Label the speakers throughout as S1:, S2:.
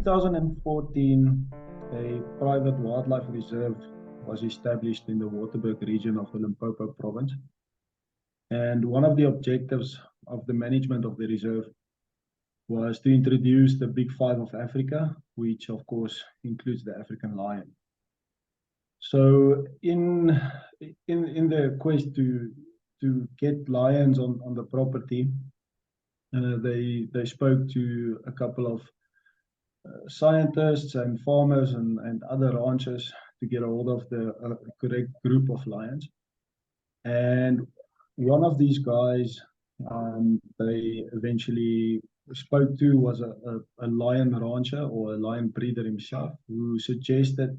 S1: 2014, a private wildlife reserve was established in the Waterberg region of the Limpopo province. And one of the objectives of the management of the reserve was to introduce the Big Five of Africa, which of course includes the African lion. So in the quest to get lions on the property, they spoke to a couple of scientists and farmers and other ranchers to get a hold of the correct group of lions. And one of these guys they eventually spoke to was a lion rancher or a lion breeder himself, who suggested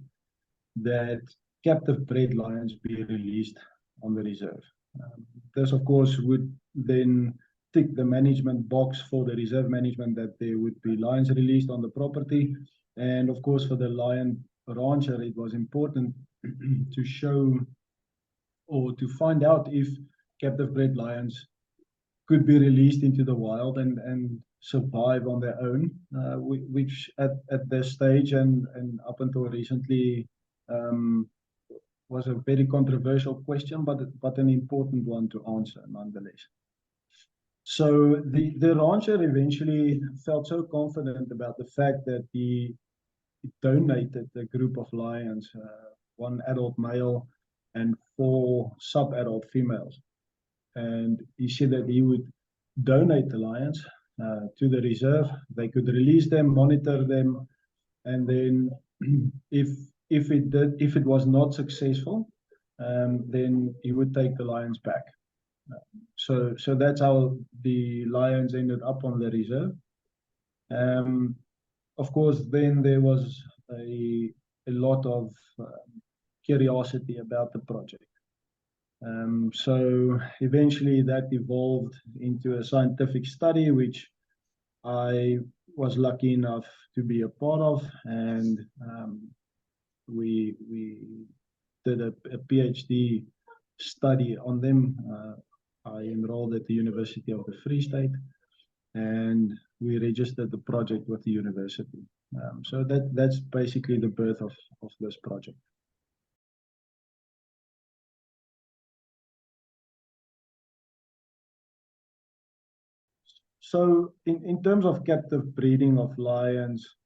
S1: that captive bred lions be released on the reserve. This, of course, would then tick the management box for the reserve management that there would be lions released on the property. And of course, for the lion rancher, it was important to show or to find out if captive bred lions could be released into the wild and survive on their own, which at this stage and up until recently was a very controversial question, but an important one to answer nonetheless. So the rancher eventually felt so confident about the fact that he donated a group of lions, one adult male and 4 sub-adult females. And he said that he would donate the lions to the reserve. They could release them, monitor them, and then if it was not successful, then he would take the lions back. So that's how the lions ended up on the reserve. Of course, then there was a lot of curiosity about the project. So eventually that evolved into a scientific study, which I was lucky enough to be a part of, and we did a PhD study on them. I enrolled at the University of the Free State, and we registered the project with the university. So that's basically the birth of this project. So in terms of captive breeding of lions,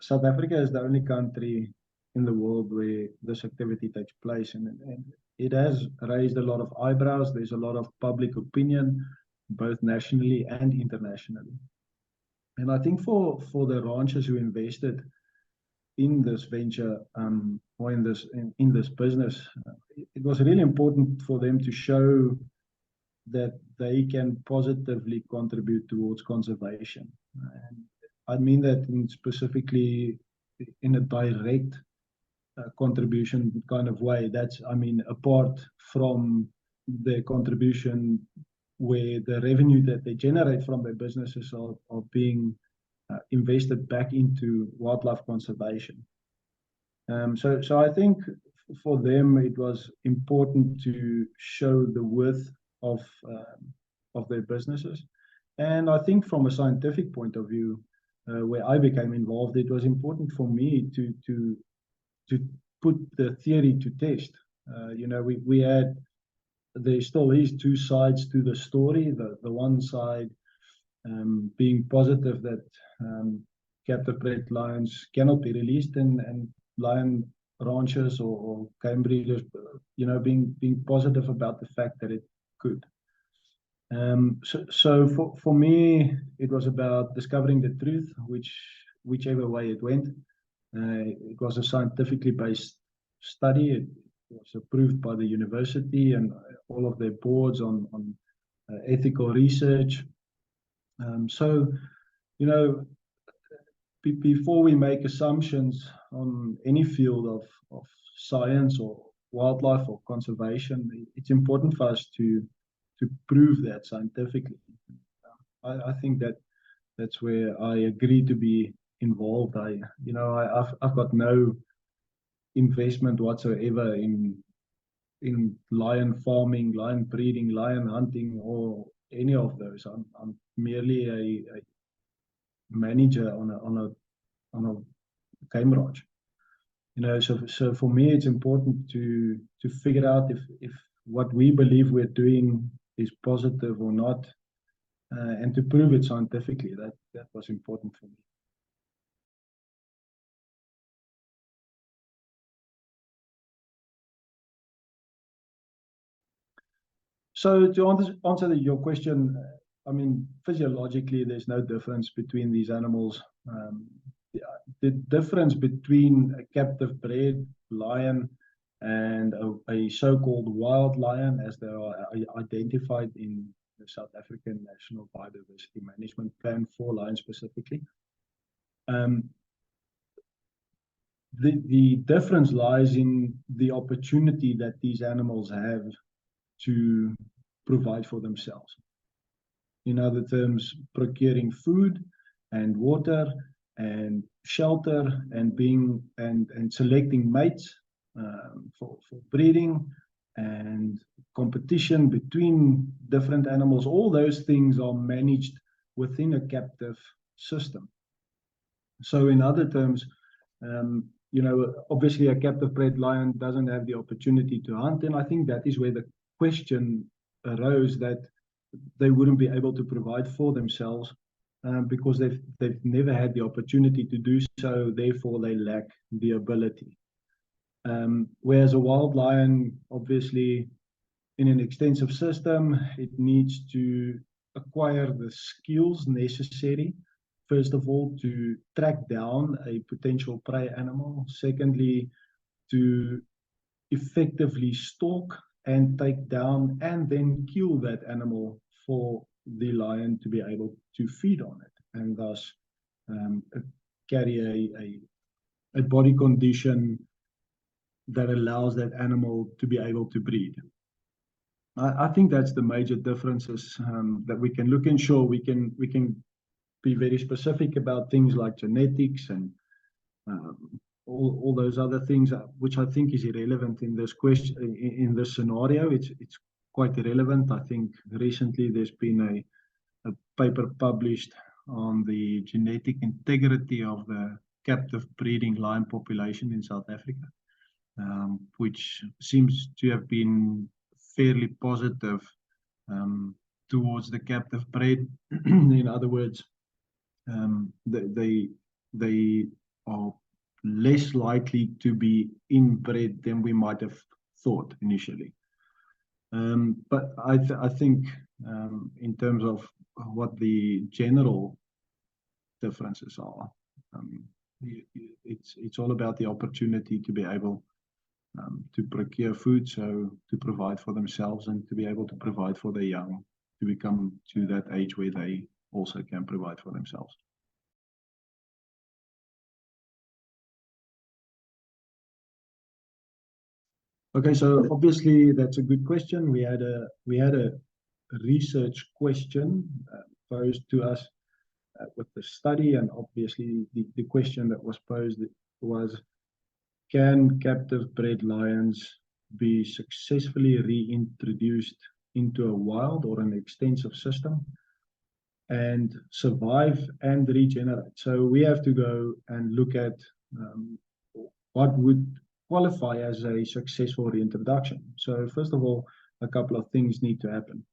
S1: South Africa is the only country in the world where this activity takes place, and it has raised a lot of eyebrows. There's a lot of public opinion, both nationally and internationally. And I think for the ranchers who invested in this venture or in this business, it was really important for them to show that they can positively contribute towards conservation. And I mean that specifically in a direct contribution kind of way. That's, I mean, apart from the contribution where the revenue that they generate from their businesses are being invested back into wildlife conservation. So I think for them it was important to show the worth of their businesses. And I think from a scientific point of view, where I became involved, it was important for me to put the theory to test. You know, there still is 2 sides to the story. The one side being positive that captive bred lions cannot be released, and lion ranchers or game breeders, you know, being positive about the fact that it could. So for me, it was about discovering the truth, whichever way it went. It was a scientifically based study. It was approved by the university and all of their boards on ethical research. So, you know, before we make assumptions on any field of science or wildlife or conservation, it's important for us to prove that scientifically. I think that's where I agree to be involved. I've got no investment whatsoever in lion farming, lion breeding, lion hunting, or any of those. I'm merely a manager on a game ranch. So for me, it's important to figure out if what we believe we're doing is positive or not, and to prove it scientifically. That was important for me. So to answer your question, I mean, physiologically, there's no difference between these animals. The difference between a captive bred lion and a so-called wild lion, as they are identified in the South African National Biodiversity Management Plan for lions specifically. The difference lies in the opportunity that these animals have to provide for themselves. In other terms, procuring food and water and shelter and selecting mates for breeding and competition between different animals. All those things are managed within a captive system. So in other terms, obviously a captive bred lion doesn't have the opportunity to hunt, and I think that is where the question arose that they wouldn't be able to provide for themselves because they've never had the opportunity to do so, therefore they lack the ability. Whereas a wild lion, obviously, in an extensive system, it needs to acquire the skills necessary, first of all, to track down a potential prey animal. Secondly, to effectively stalk and take down and then kill that animal for the lion to be able to feed on it, and thus carry a body condition that allows that animal to be able to breed. I think that's the major differences that we can look in. Sure, we can be very specific about things like genetics and all those other things, which I think is irrelevant in this question, in this scenario. It's quite irrelevant. I think recently there's been a paper published on the genetic integrity of the captive breeding lion population in South Africa, which seems to have been fairly positive towards the captive bred. In other words, they are less likely to be inbred than we might have thought initially. But I think in terms of what the general differences are, it's all about the opportunity to be able to procure food, so to provide for themselves and to be able to provide for their young, to become to that age where they also can provide for themselves. Okay, so obviously that's a good question. We had a research question posed to us with the study, and obviously the question that was posed was, can captive bred lions be successfully reintroduced into a wild or an extensive system and survive and regenerate? So we have to go and look at what would qualify as a successful reintroduction. So first of all, a couple of things need to happen.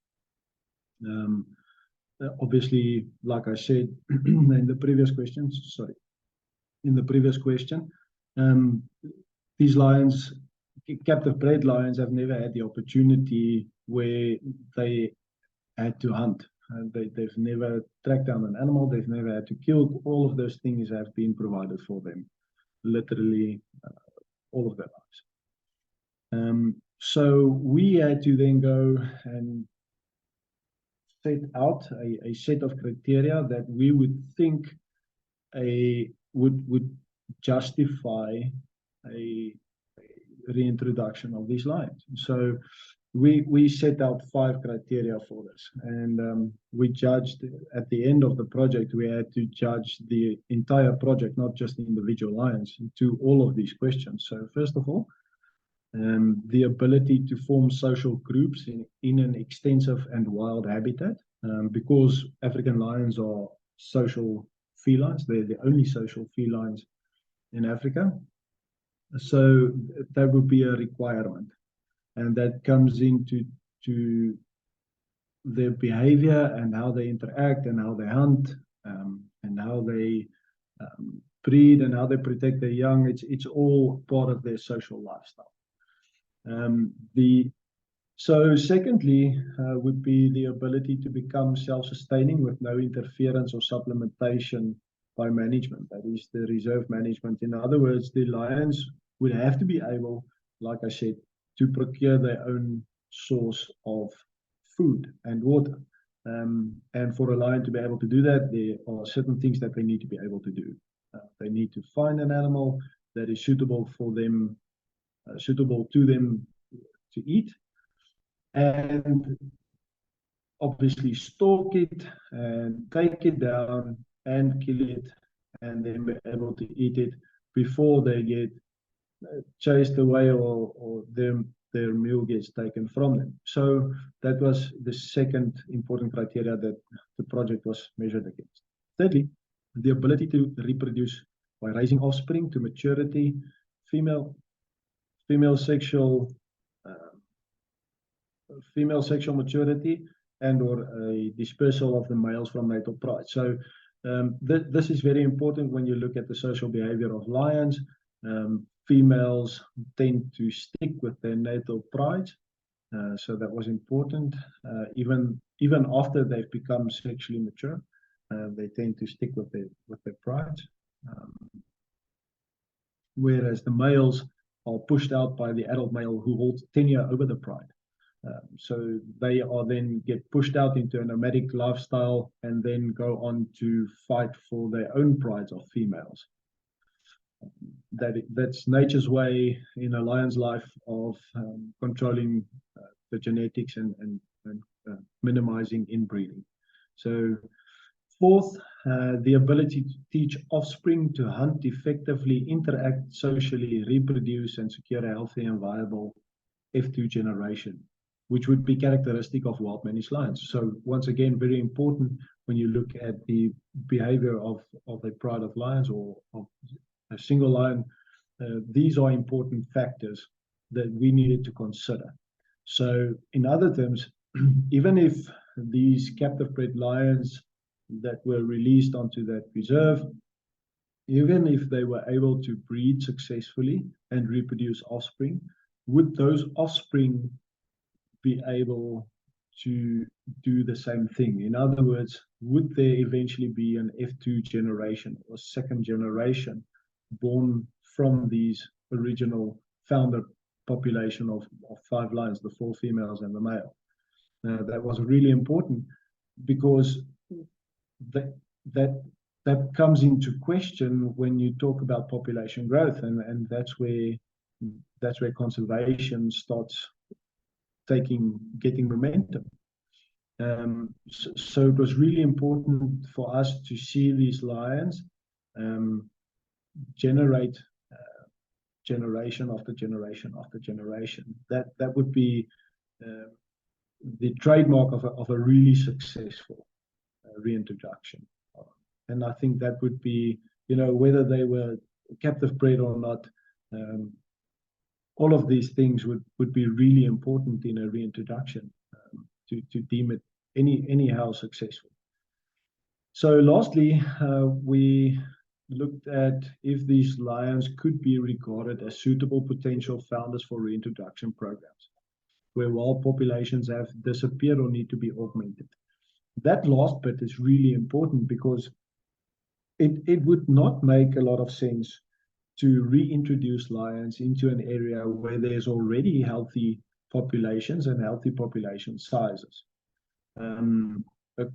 S1: Obviously, like I said in the previous question, these lions, captive bred lions, have never had the opportunity where they had to hunt. They've never tracked down an animal. They've never had to kill. All of those things have been provided for them, literally all of their lives. So we had to then go and set out a set of criteria that we would think would justify a reintroduction of these lions. So we set out 5 criteria for this, and we judged at the end of the project. We had to judge the entire project, not just individual lions, to all of these questions. So first of all, the ability to form social groups in an extensive and wild habitat, because African lions are social felines. They're the only social felines in Africa. So that would be a requirement. And that comes into their behavior and how they interact and how they hunt, and how they breed and how they protect their young. It's all part of their social lifestyle. So secondly, would be the ability to become self-sustaining with no interference or supplementation by management. That is the reserve management. In other words, the lions would have to be able, like I said, to procure their own source of food and water. And for a lion to be able to do that, there are certain things that they need to be able to do. They need to find an animal that is suitable for them, suitable to them to eat, and obviously stalk it and take it down and kill it and then be able to eat it before they get chased away or their meal gets taken from them. So that was the second important criteria that the project was measured against. Thirdly, the ability to reproduce by raising offspring to maturity, female sexual maturity, and or a dispersal of the males from natal pride. So this is very important when you look at the social behavior of lions. Females tend to stick with their natal pride, so that was important. Even after they've become sexually mature, they tend to stick with their pride. Whereas the males are pushed out by the adult male who holds tenure over the pride. So they are then get pushed out into a nomadic lifestyle and then go on to fight for their own prides of females. That's nature's way in a lion's life of controlling the genetics and minimizing inbreeding. So fourth, the ability to teach offspring to hunt effectively, interact socially, reproduce, and secure a healthy and viable F2 generation, which would be characteristic of wild managed lions. So once again, very important when you look at the behavior of a pride of lions or of a single lion. These are important factors that we needed to consider. So in other terms, even if these captive bred lions that were released onto that reserve, even if they were able to breed successfully and reproduce offspring, would those offspring be able to do the same thing? In other words, would there eventually be an F2 generation or second generation born from these original founder population of 5 lions, the 4 females and the male? That was really important because that comes into question when you talk about population growth, and that's where conservation starts getting momentum. So it was really important for us to see these lions generate generation after generation after generation. That would be the trademark of a really successful reintroduction. And I think that would be, whether they were captive bred or not, all of these things would be really important in a reintroduction to deem it anyhow successful. So lastly, we looked at if these lions could be regarded as suitable potential founders for reintroduction programs, where wild populations have disappeared or need to be augmented. That last bit is really important because it would not make a lot of sense to reintroduce lions into an area where there's already healthy populations and healthy population sizes.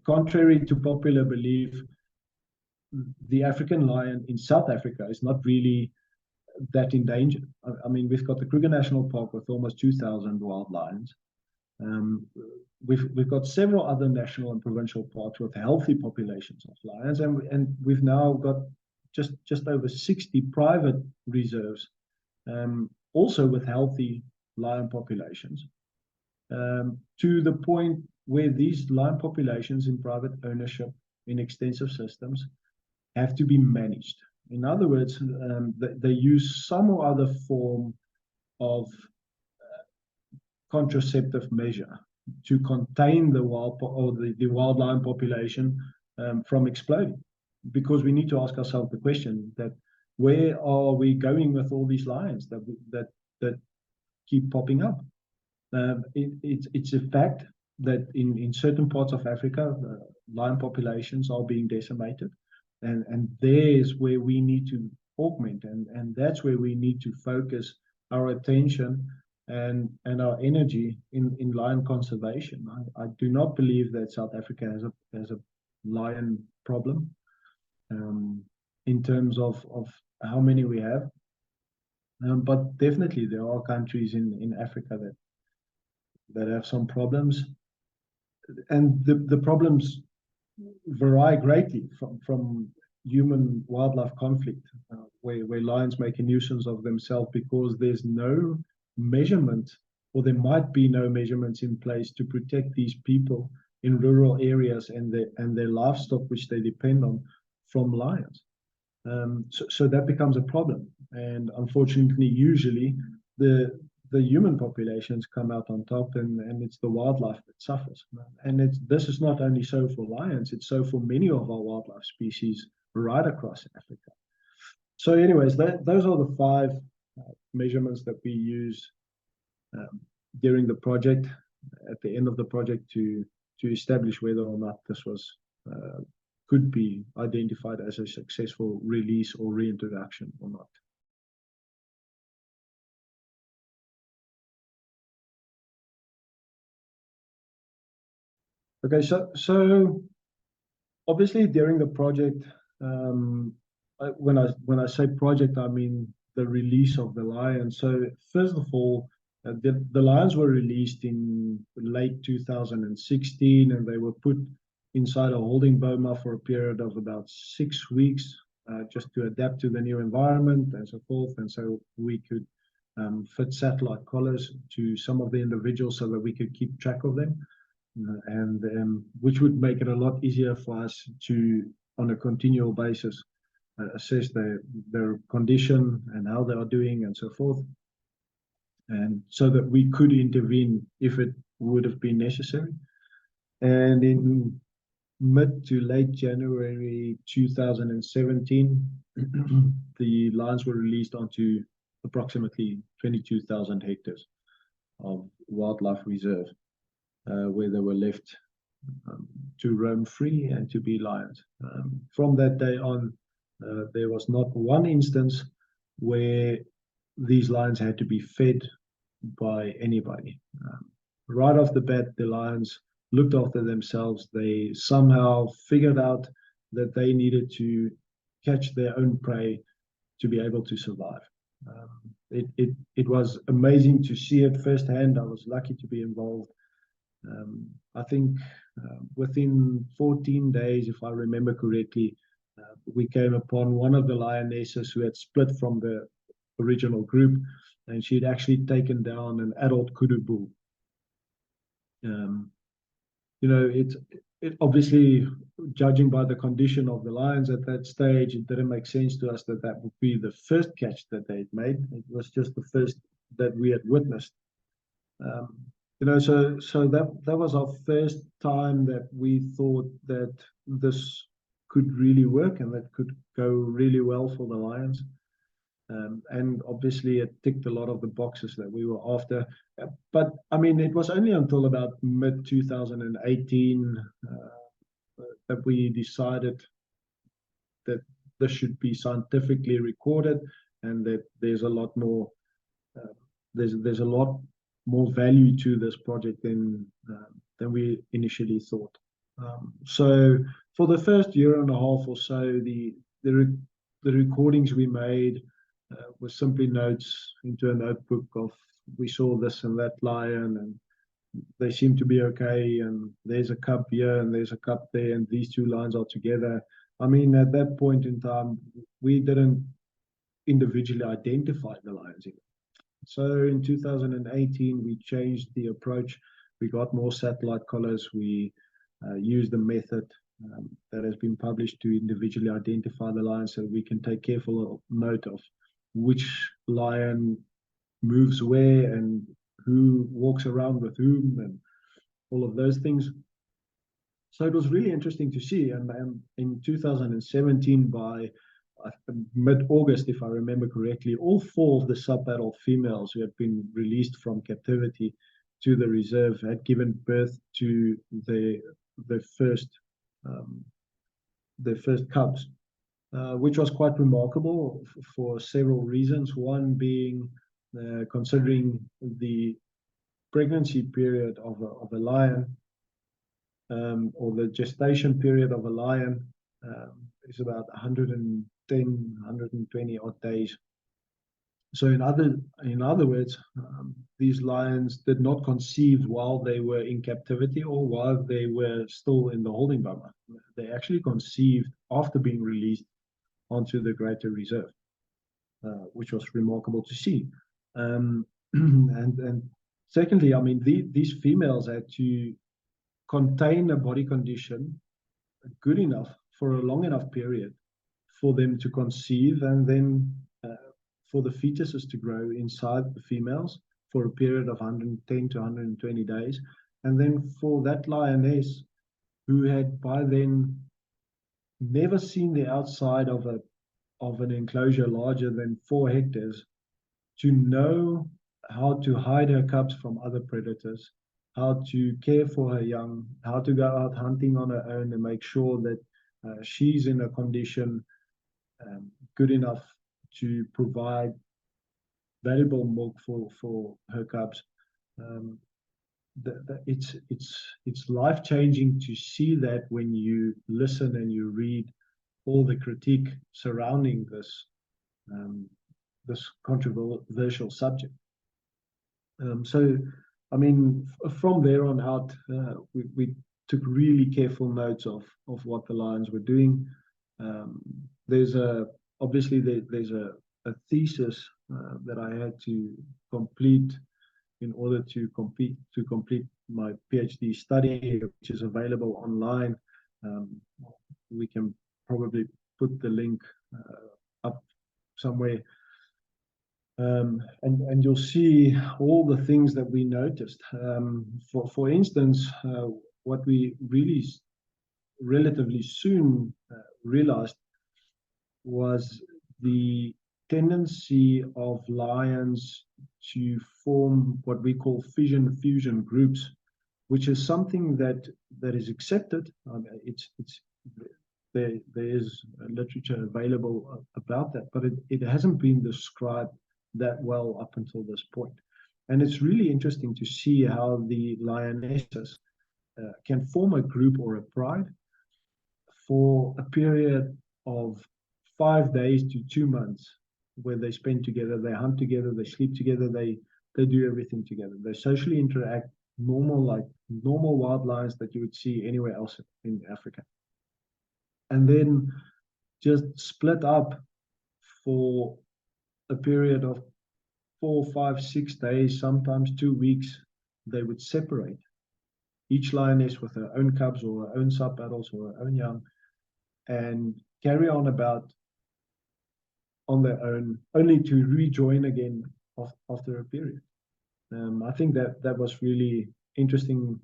S1: Contrary to popular belief, the African lion in South Africa is not really that endangered. I mean, we've got the Kruger National Park with almost 2,000 wild lions. We've got several other national and provincial parks with healthy populations of lions, and we've now got just over 60 private reserves, also with healthy lion populations, to the point where these lion populations in private ownership in extensive systems have to be managed. In other words, they use some or other form of contraceptive measure to contain the wild lion population from exploding. Because we need to ask ourselves the question that where are we going with all these lions that keep popping up? It's a fact that in certain parts of Africa, lion populations are being decimated, and there's where we need to augment, and that's where we need to focus our attention and our energy in lion conservation. I do not believe that South Africa has a lion problem in terms of how many we have, but definitely there are countries in Africa that have some problems, and the problems vary greatly from human wildlife conflict, where lions make a nuisance of themselves because there's no measurement, or there might be no measurements in place to protect these people in rural areas and their livestock, which they depend on, from lions. So that becomes a problem, and unfortunately, usually the human populations come out on top, and it's the wildlife that suffers. And this is not only so for lions; it's so for many of our wildlife species right across Africa. So, anyways, those are the 5 measurements that we use during the project. At the end of the project, to establish whether or not this was could be identified as a successful release or reintroduction or not. Okay, so obviously during the project, when I say project, I mean the release of the lions. So first of all, the lions were released in late 2016, and they were put inside a holding boma for a period of about 6 weeks, just to adapt to the new environment and so forth. And so we could fit satellite collars to some of the individuals so that we could keep track of them, and which would make it a lot easier for us to, on a continual basis, assess their condition and how they are doing and so forth, and so that we could intervene if it would have been necessary. And in mid to late January 2017, the lions were released onto approximately 22,000 hectares of wildlife reserve, where they were left to roam free and to be lions. From that day on, there was not one instance where these lions had to be fed by anybody. Right off the bat, the lions looked after themselves. They somehow figured out that they needed to catch their own prey to be able to survive. It was amazing to see it firsthand. I was lucky to be involved. I think within 14 days, if I remember correctly, we came upon one of the lionesses who had split from the original group, and she had actually taken down an adult kudu bull. It obviously, judging by the condition of the lions at that stage, it didn't make sense to us that would be the first catch that they'd made. It was just the first that we had witnessed. So that was our first time that we thought that this could really work and that could go really well for the lions. And obviously it ticked a lot of the boxes that we were after. But I mean, it was only until about mid 2018 that we decided that this should be scientifically recorded, and that there's a lot more there's a lot more value to this project than we initially thought. So for the first year and a half or so, the recordings we made were simply notes into a notebook of, we saw this and that lion, and they seem to be okay, and there's a cub here and there's a cub there, and these 2 lions are together. I mean, at that point in time, we didn't individually identify the lions even. So in 2018, we changed the approach. We got more satellite collars. We used the method that has been published to individually identify the lions, so we can take careful note of which lion moves where and who walks around with whom and all of those things. So it was really interesting to see. And in 2017, by mid-August, if I remember correctly, all 4 of the sub-adult females who had been released from captivity to the reserve had given birth to their first cubs, which was quite remarkable for several reasons. One being considering the pregnancy period of a lion, or the gestation period of a lion, is about 110, 120 odd days. So in other words, these lions did not conceive while they were in captivity or while they were still in the holding boma. They actually conceived after being released onto the greater reserve, which was remarkable to see. And secondly, I mean, these females had to contain a body condition good enough for a long enough period for them to conceive, and then for the fetuses to grow inside the females for a period of 110 to 120 days. And then for that lioness, who had by then never seen the outside of an enclosure larger than 4 hectares, to know how to hide her cubs from other predators, how to care for her young, how to go out hunting on her own and make sure that she's in a condition good enough to provide valuable milk for her cubs. It's life-changing to see that when you listen and you read all the critique surrounding this controversial subject. So, I mean, from there on out, we took really careful notes of what the lions were doing. There's obviously there's a thesis that I had to complete in order to complete my PhD study, which is available online. We can probably put the link up somewhere. And you'll see all the things that we noticed. For instance, what we really relatively soon realized was the tendency of lions to form what we call fission-fusion groups, which is something that is accepted. There is literature available about that, but it hasn't been described that well up until this point. And it's really interesting to see how the lionesses can form a group or a pride for a period of 5 days to 2 months, where they spend together, they hunt together, they sleep together, they do everything together. They socially interact like normal wild lions that you would see anywhere else in Africa. And then just split up for a period of 4, 5, 6 days, sometimes 2 weeks. They would separate, each lioness with her own cubs or her own sub-adults or her own young, and carry on about on their own, only to rejoin again after a period. I think that was really interesting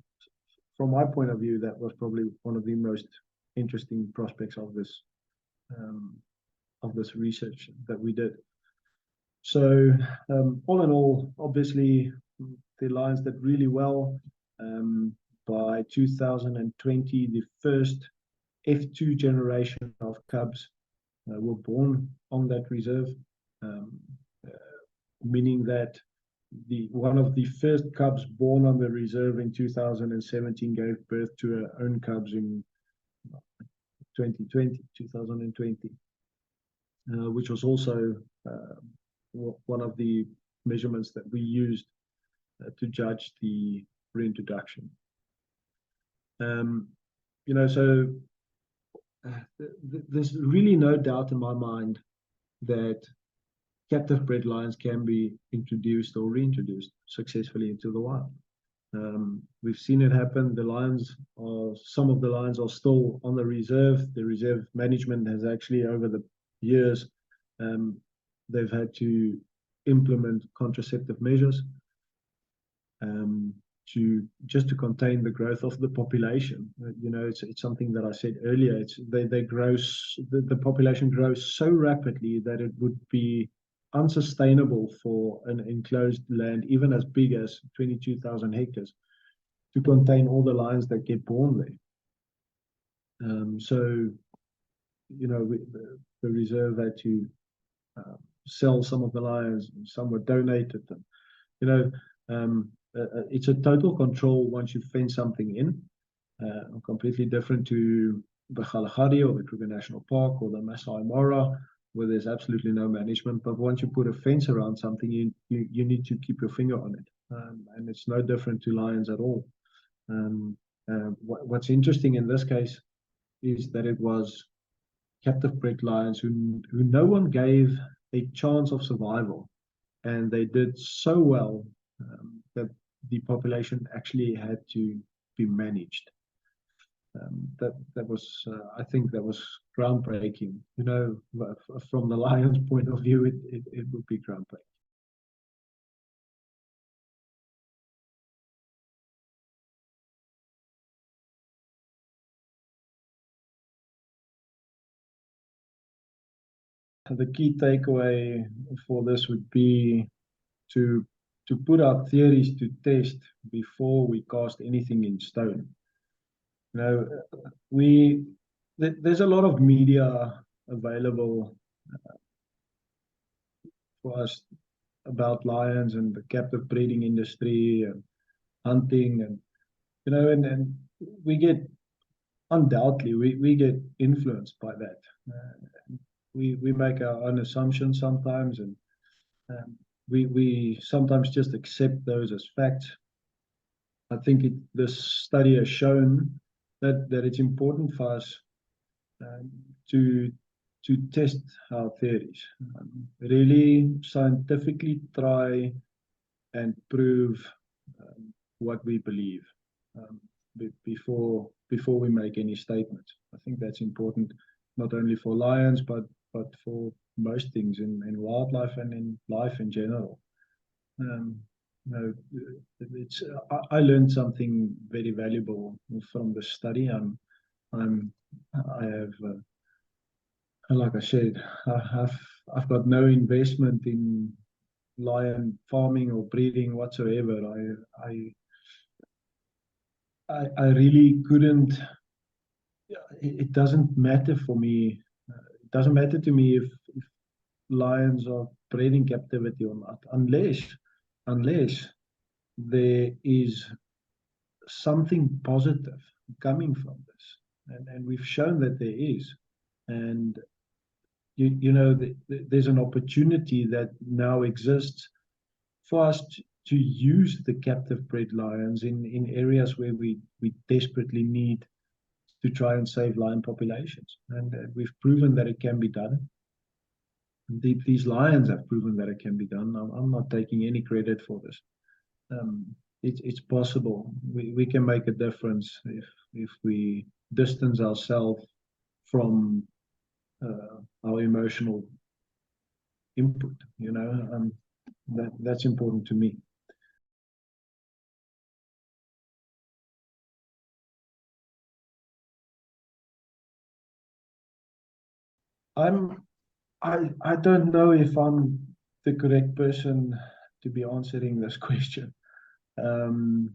S1: from my point of view. That was probably one of the most interesting prospects of this research that we did. So all in all, obviously the lions did really well. By 2020, the first F2 generation of cubs were born on that reserve, meaning that one of the first cubs born on the reserve in 2017 gave birth to her own cubs in 2020, which was also one of the measurements that we used to judge the reintroduction. So there's really no doubt in my mind that captive bred lions can be introduced or reintroduced successfully into the wild. We've seen it happen. Some of the lions are still on the reserve. The reserve management has actually, over the years, um, they've had to implement contraceptive measures um, to contain the growth of the population. It's something that I said earlier. They grow the population grows so rapidly that it would be unsustainable for an enclosed land, even as big as 22,000 hectares, to contain all the lions that get born there. So, the reserve had to sell some of the lions, and some were donated. And, you know, it's a total control once you fence something in, completely different to the Kalahari or the Kruger National Park or the Masai Mara, where there's absolutely no management. But once you put a fence around something, you need to keep your finger on it. And it's no different to lions at all. What's interesting in this case is that it was captive bred lions who no one gave a chance of survival, and they did so well that the population actually had to be managed. That was, I think, that was groundbreaking. From the lion's point of view, it would be groundbreaking. The key takeaway for this would be to put our theories to test before we cast anything in stone. You know, we there's a lot of media available for us about lions and the captive breeding industry and hunting, and and we get undoubtedly we get influenced by that. We make our own assumptions sometimes, and we sometimes just accept those as facts. I think this study has shown that it's important for us um, to test our theories, really scientifically try and prove what we believe before we make any statements. I think that's important, not only for lions, but for most things in wildlife and in life in general. Um, it's I learned something very valuable from the study. I have, like I said, I've got no investment in lion farming or breeding whatsoever. I really couldn't. It doesn't matter for me. It doesn't matter to me if lions are bred in captivity or not, unless there is something positive coming from this, and we've shown that there is. And there's an opportunity that now exists for us to use the captive bred lions in areas where we desperately need to try and save lion populations. And we've proven that it can be done. These lions have proven that it can be done. I'm not taking any credit for this. It's possible. We can make a difference if we distance ourselves from our emotional input. That's important to me. I'm I don't know if I'm the correct person to be answering this question. Um,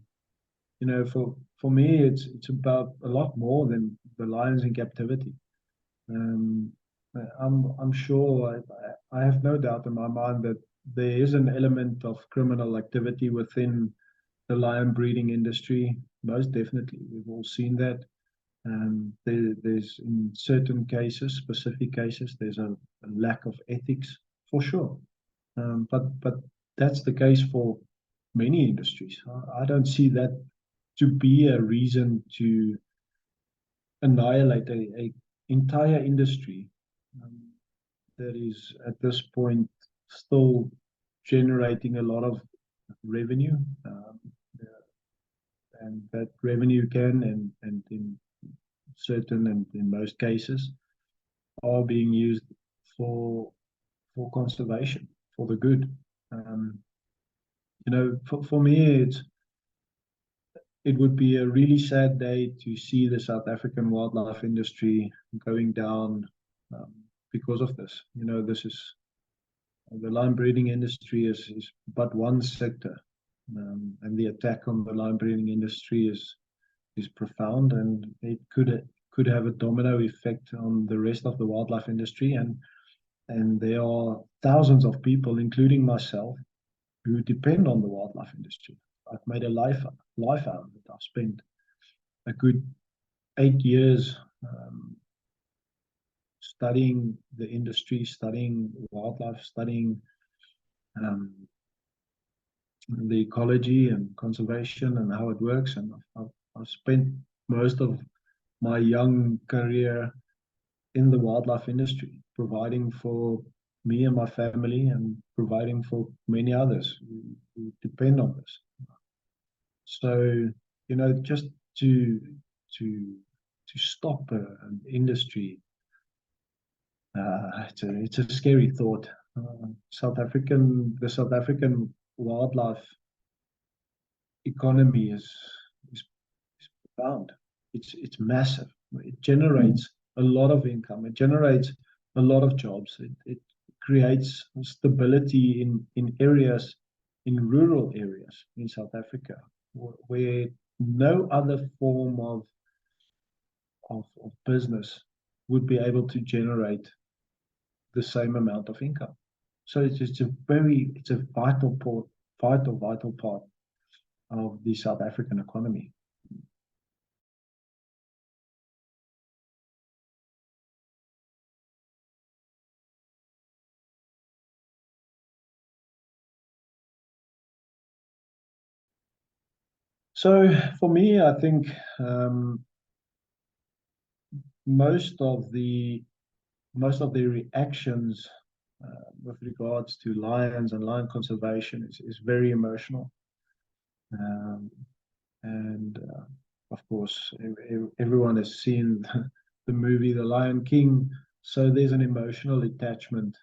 S1: for me, it's about a lot more than the lions in captivity. Um, I'm sure I have no doubt in my mind that there is an element of criminal activity within the lion breeding industry. Most definitely, we've all seen that. There's in certain cases, specific cases, there's a lack of ethics for sure. But that's the case for many industries. I don't see that to be a reason to annihilate a entire industry that is at this point still generating a lot of revenue. and that revenue can, and in certain and in most cases, are being used for conservation, for the good. Um, for me, it would be a really sad day to see the South African wildlife industry going down um, because of this. This is the lion breeding industry is but one sector, and the attack on the lion breeding industry is profound, and it could have a domino effect on the rest of the wildlife industry. And there are thousands of people, including myself, who depend on the wildlife industry. I've made a life out of it. I've spent a good 8 years studying the industry, studying wildlife, studying um, the ecology and conservation and how it works. And I've spent most of my young career in the wildlife industry, providing for me and my family, and providing for many others who depend on this. So, just to to to stop an industry, it's a scary thought. The South African wildlife economy is profound. It's massive. It generates a lot of income. It generates a lot of jobs. It creates stability in areas, in rural areas in South Africa, where no other form of business would be able to generate the same amount of income. So it's a vital part of the South African economy. So for me, I think um, most of the reactions with regards to lions and lion conservation is very emotional. Um, and of course, everyone has seen the movie The Lion King, so there's an emotional attachment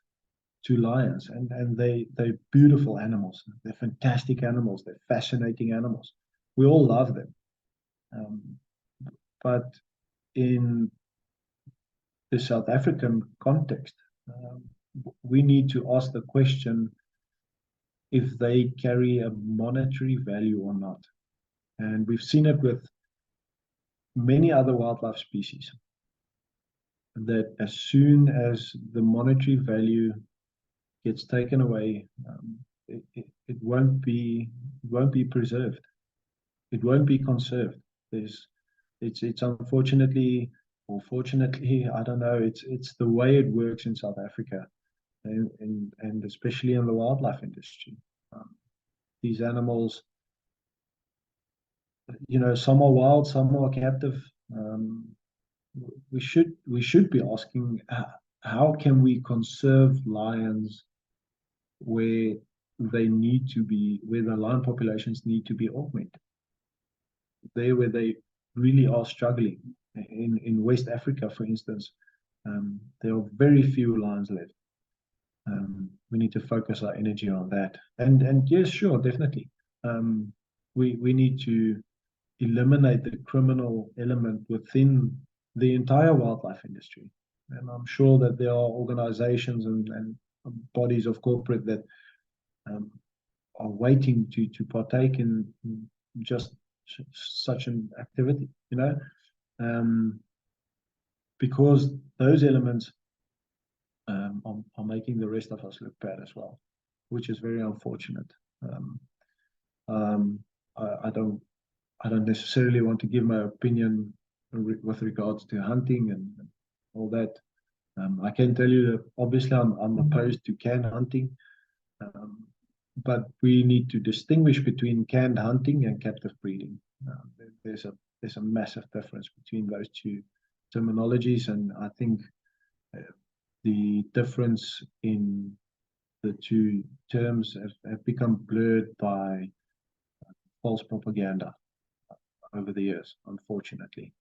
S1: to lions, and they're beautiful animals. They're fantastic animals. They're fascinating animals. We all love them. Um, but in the South African context, um, we need to ask the question if they carry a monetary value or not. And we've seen it with many other wildlife species, that as soon as the monetary value gets taken away, it won't be preserved. It won't be conserved. It's unfortunately, or fortunately, I don't know. It's the way it works in South Africa, and especially in the wildlife industry. Um, these animals, some are wild, some are captive. Um, we should be asking, how can we conserve lions where where the lion populations need to be augmented, there where they really are struggling. In West Africa, for instance, there are very few lions left. We need to focus our energy on that. And yes, sure, definitely. We need to eliminate the criminal element within the entire wildlife industry. And I'm sure that there are organizations and bodies of corporate that um, are waiting to partake in just such an activity, um, because those elements are making the rest of us look bad as well, which is very unfortunate. Um, um, I don't necessarily want to give my opinion with regards to hunting and all that. I can tell you that obviously I'm opposed to canned hunting, um, but we need to distinguish between canned hunting and captive breeding. There's a massive difference between those two terminologies, and I think the difference in the two terms have become blurred by false propaganda. over the years, unfortunately.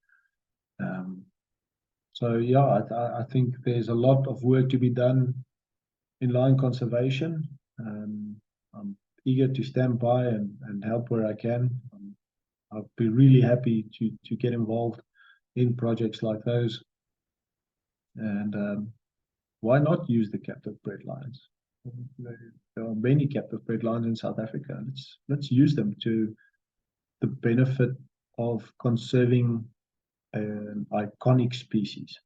S1: So yeah, I think there's a lot of work to be done in lion conservation. I'm eager to stand by and help where I can. I'll be really happy to get involved in projects like those. And why not use the captive bred lions? There are many captive bred lions in South Africa. Let's use them to the benefit of conserving an iconic species.